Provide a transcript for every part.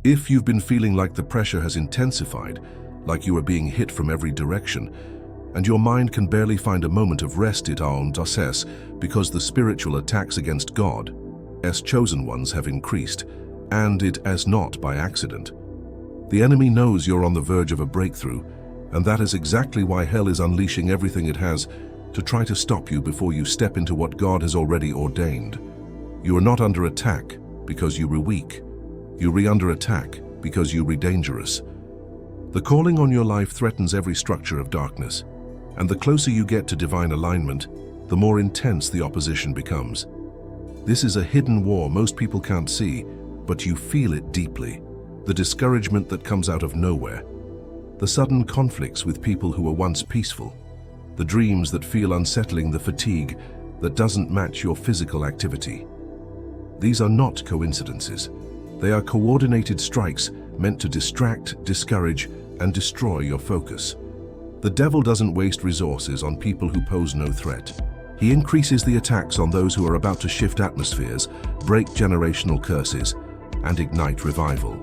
If you've been feeling like the pressure has intensified, like you are being hit from every direction, and your mind can barely find a moment of rest because the spiritual attacks against God's chosen ones have increased, and it is not by accident. The enemy knows you're on the verge of a breakthrough, and that is exactly why hell is unleashing everything it has to try to stop you before you step into what God has already ordained. You are not under attack because you were weak. You are under attack because you were dangerous. The calling on your life threatens every structure of darkness, and the closer you get to divine alignment, the more intense the opposition becomes. This is a hidden war most people can't see, but you feel it deeply. The discouragement that comes out of nowhere, the sudden conflicts with people who were once peaceful, the dreams that feel unsettling, the fatigue that doesn't match your physical activity. These are not coincidences. They are coordinated strikes meant to distract, discourage, and destroy your focus. The devil doesn't waste resources on people who pose no threat. He increases the attacks on those who are about to shift atmospheres, break generational curses, and ignite revival.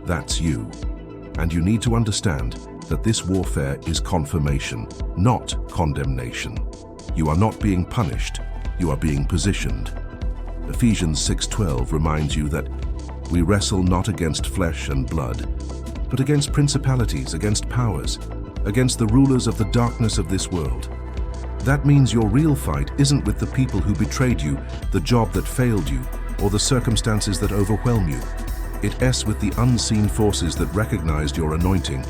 That's you. And you need to understand that this warfare is confirmation, not condemnation. You are not being punished, you are being positioned. Ephesians 6:12 reminds you that we wrestle not against flesh and blood, but against principalities, against powers, against the rulers of the darkness of this world. That means your real fight isn't with the people who betrayed you, the job that failed you, or the circumstances that overwhelm you. It's with the unseen forces that recognized your anointing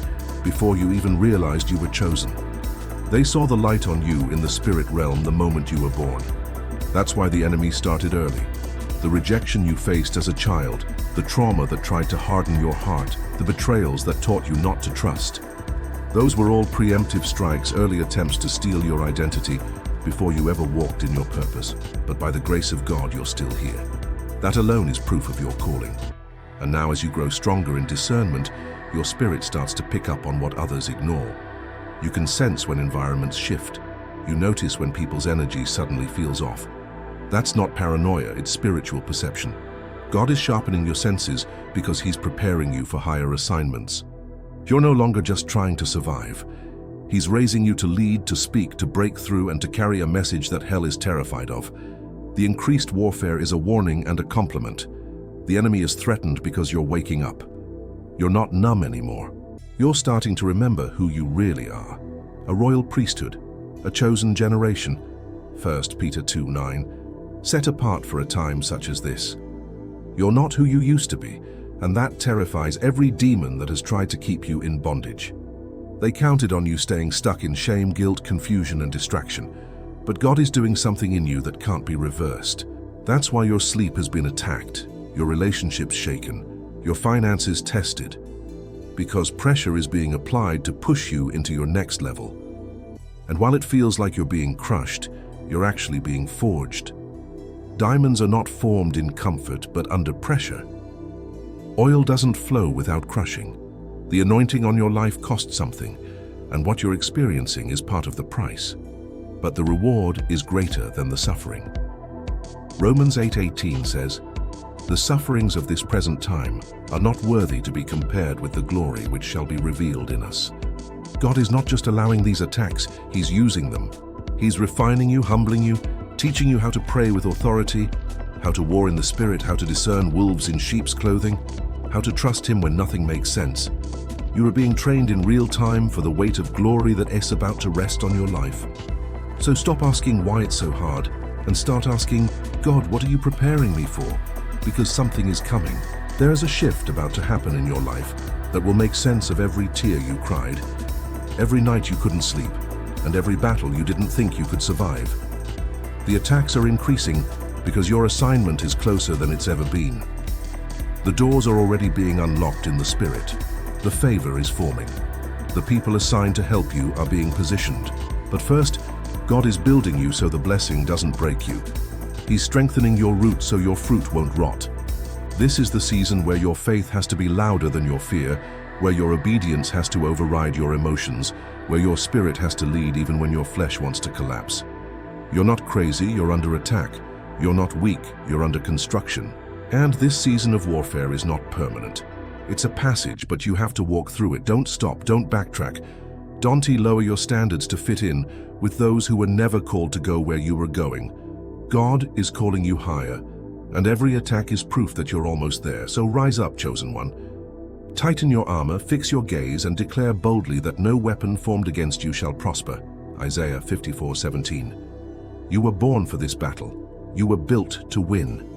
before you even realized you were chosen. They saw the light on you in the spirit realm the moment you were born. That's why the enemy started early. The rejection you faced as a child, the trauma that tried to harden your heart, the betrayals that taught you not to trust. Those were all preemptive strikes, early attempts to steal your identity before you ever walked in your purpose. But by the grace of God, you're still here. That alone is proof of your calling. And now as you grow stronger in discernment, your spirit starts to pick up on what others ignore. You can sense when environments shift. You notice when people's energy suddenly feels off. That's not paranoia, it's spiritual perception. God is sharpening your senses because He's preparing you for higher assignments. You're no longer just trying to survive. He's raising you to lead, to speak, to break through, and to carry a message that hell is terrified of. The increased warfare is a warning and a compliment. The enemy is threatened because you're waking up. You're not numb anymore. You're starting to remember who you really are. A royal priesthood, a chosen generation. 1 Peter 2:9, set apart for a time such as this. You're not who you used to be, and that terrifies every demon that has tried to keep you in bondage. They counted on you staying stuck in shame, guilt, confusion, and distraction. But God is doing something in you that can't be reversed. That's why your sleep has been attacked, your relationships shaken, your finances tested, because pressure is being applied to push you into your next level. And while it feels like you're being crushed, you're actually being forged. Diamonds are not formed in comfort, but under pressure. Oil doesn't flow without crushing. The anointing on your life costs something, and what you're experiencing is part of the price. But the reward is greater than the suffering. Romans 8:18 says, "The sufferings of this present time are not worthy to be compared with the glory which shall be revealed in us." God is not just allowing these attacks, He's using them. He's refining you, humbling you, teaching you how to pray with authority, how to war in the spirit, how to discern wolves in sheep's clothing, how to trust Him when nothing makes sense. You are being trained in real time for the weight of glory that is about to rest on your life. So stop asking why it's so hard and start asking, God, what are you preparing me for? Because something is coming. There is a shift about to happen in your life that will make sense of every tear you cried, every night you couldn't sleep, and every battle you didn't think you could survive. The attacks are increasing because your assignment is closer than it's ever been. The doors are already being unlocked in the spirit. The favor is forming. The people assigned to help you are being positioned. But first, God is building you so the blessing doesn't break you. He's strengthening your roots so your fruit won't rot. This is the season where your faith has to be louder than your fear, where your obedience has to override your emotions, where your spirit has to lead even when your flesh wants to collapse. You're not crazy, you're under attack. You're not weak, you're under construction. And this season of warfare is not permanent. It's a passage, but you have to walk through it. Don't stop, don't backtrack. Don't lower your standards to fit in with those who were never called to go where you were going. God is calling you higher, and every attack is proof that you're almost there. So rise up, chosen one. Tighten your armor, fix your gaze, and declare boldly that no weapon formed against you shall prosper. Isaiah 54:17. You were born for this battle. You were built to win.